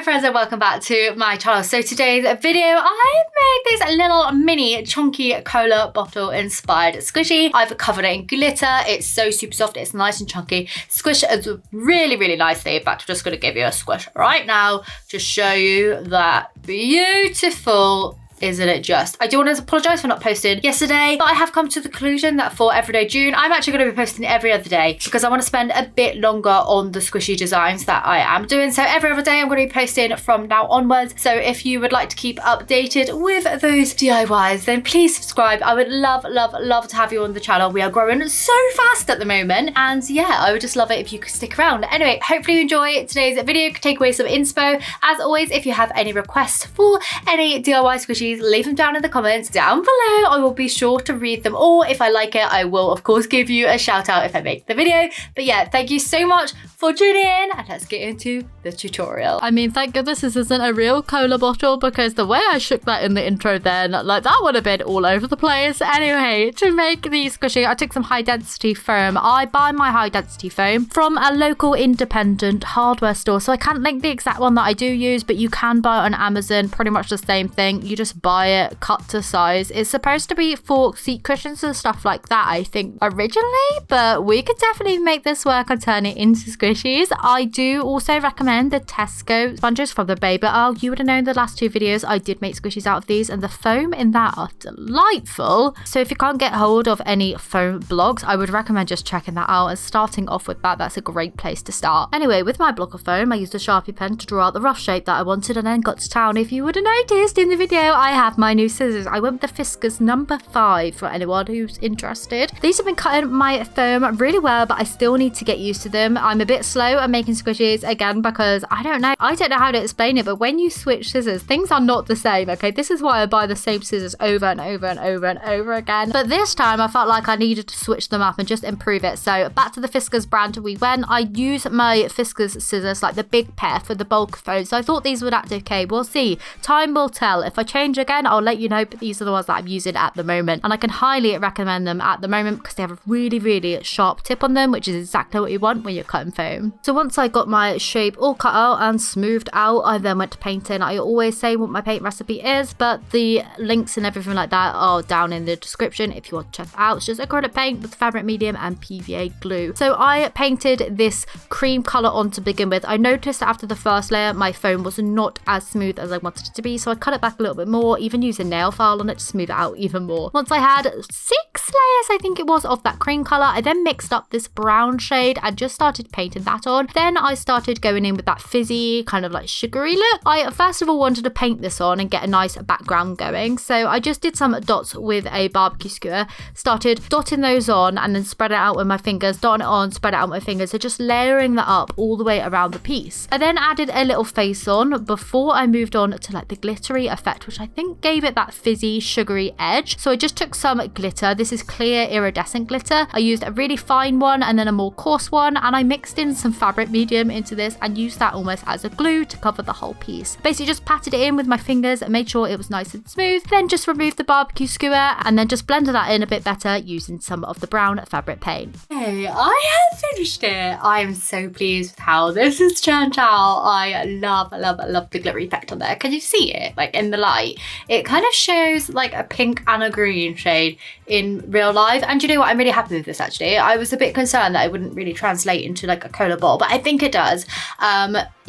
friends and welcome back to my channel. So today's video, I've made this little mini chunky cola bottle inspired squishy. I've covered it in glitter. It's so super soft, it's nice and chunky. Squish is really nicely. In fact, I'm just gonna give you a squish right now to show you that beautiful. Isn't it just? I do want to apologise for not posting yesterday, but I have come to the conclusion that for Everyday June, I'm actually going to be posting every other day because I want to spend a bit longer on the squishy designs that I am doing. So every other day I'm going to be posting from now onwards. So if you would like to keep updated with those DIYs, then please subscribe. I would love to have you on the channel. We are growing so fast at the moment. And yeah, I would just love it if you could stick around. Anyway, hopefully you enjoy today's video. Take away some inspo. As always, if you have any requests for any DIY squishies, leave them down in the comments down below. I will be sure to read them all. If I like it, I will of course give you a shout out if I make the video. But yeah, thank you so much for tuning in and let's get into the tutorial. I mean, thank goodness this isn't a real cola bottle because the way I shook that in the intro then, like that would have been all over the place. Anyway, to make the squishy, I took some high density foam. I buy my high density foam from a local independent hardware store. So I can't link the exact one that I do use, but you can buy it on Amazon, pretty much the same thing. You just buy it cut to size. It's supposed to be for seat cushions and stuff like that, I think, originally, but we could definitely make this work and turn it into squishies. I do also recommend the Tesco sponges from the Baby. Oh, you would have known the last two videos I did make squishies out of these, and the foam in that are delightful. So if you can't get hold of any foam blogs, I would recommend just checking that out and starting off with that. That's a great place to start. Anyway, with my block of foam, I used a Sharpie pen to draw out the rough shape that I wanted and then got to town. If you would have noticed in the video, I have my new scissors. I went with the Fiskars number 5 for anyone who's interested. These have been cutting my foam really well, but I still need to get used to them. I'm a bit slow at making squishies again because I don't know how to explain it, but when you switch scissors, things are not the same. Okay, this is why I buy the same scissors over and over again. But this time I felt like I needed to switch them up and just improve it. So back to the Fiskars brand we went. I use my Fiskars scissors, like the big pair for the bulk foam. So I thought these would act okay. We'll see. Time will tell. If I change again, I'll let you know, but these are the ones that I'm using at the moment, and I can highly recommend them at the moment because they have a really sharp tip on them, which is exactly what you want when you're cutting foam. So once I got my shape all cut out and smoothed out, I then went to painting. I always say what my paint recipe is, but the links and everything like that are down in the description if you want to check it out. It's just acrylic paint with fabric medium and PVA glue. So I painted this cream color on to begin with. I noticed that after the first layer my foam was not as smooth as I wanted it to be, so I cut it back a little bit more, even using nail file on it to smooth it out even more. Once I had 6 layers, I think it was, of that cream color, I then mixed up this brown shade and just started painting that on. Then I started going in with that fizzy kind of like sugary look. I first of all wanted to paint this on and get a nice background going, so I just did some dots with a barbecue skewer, started dotting those on and then spread it out with my fingers, dotting it on, spread it out with my fingers, so just layering that up all the way around the piece. I then added a little face on before I moved on to like the glittery effect, which I think gave it that fizzy sugary edge. So I just took some glitter. This is clear iridescent glitter. I used a really fine one and then a more coarse one, and I mixed in some fabric medium into this and used that almost as a glue to cover the whole piece. Basically just patted it in with my fingers and made sure it was nice and smooth, then just removed the barbecue skewer and then just blended that in a bit better using some of the brown fabric paint. Hey, I have finished it. I am so pleased with how this has turned out. I love the glittery effect on there. Can you see it like in the light? It kind of shows like a pink and a green shade in real life, and you know what, I'm really happy with this actually. I was a bit concerned that it wouldn't really translate into like a cola bottle, but I think it does.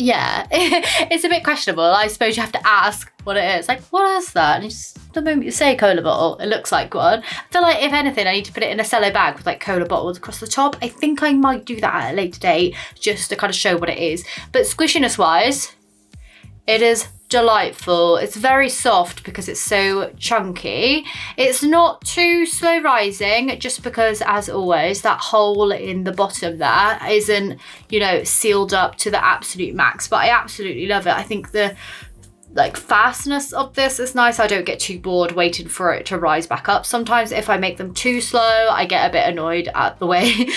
Yeah, it's a bit questionable. I suppose you have to ask what it is. Like, what is that? And just the moment you say cola bottle, it looks like one. I feel like if anything, I need to put it in a cello bag with like cola bottles across the top. I think I might do that at a later date just to kind of show what it is. But squishiness wise, it is delightful. It's very soft because it's so chunky. It's not too slow rising just because, as always, that hole in the bottom there isn't, you know, sealed up to the absolute max, but I absolutely love it. I think the like fastness of this is nice. I don't get too bored waiting for it to rise back up. Sometimes if I make them too slow, I get a bit annoyed at the way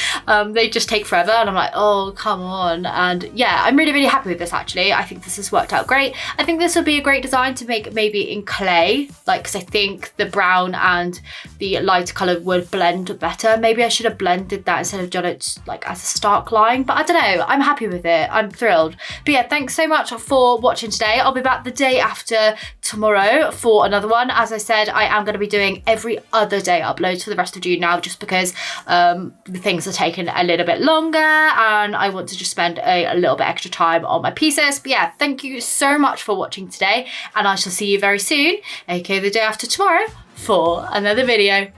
they just take forever, and I'm like, oh, come on. And yeah, I'm really, really happy with this actually. I think this has worked out great. I think this would be a great design to make maybe in clay, like, because I think the brown and the lighter colour would blend better. Maybe I should have blended that instead of done it like as a stark line, but I don't know. I'm happy with it. I'm thrilled. But yeah, thanks so much for watching today. I'll be back the day after tomorrow for another one. As I said, I am going to be doing every other day uploads for the rest of June now, just because the things are taking a little bit longer and I want to just spend a little bit extra time on my pieces. But yeah, thank you so much for watching today, and I shall see you very soon, aka the day after tomorrow, for another video.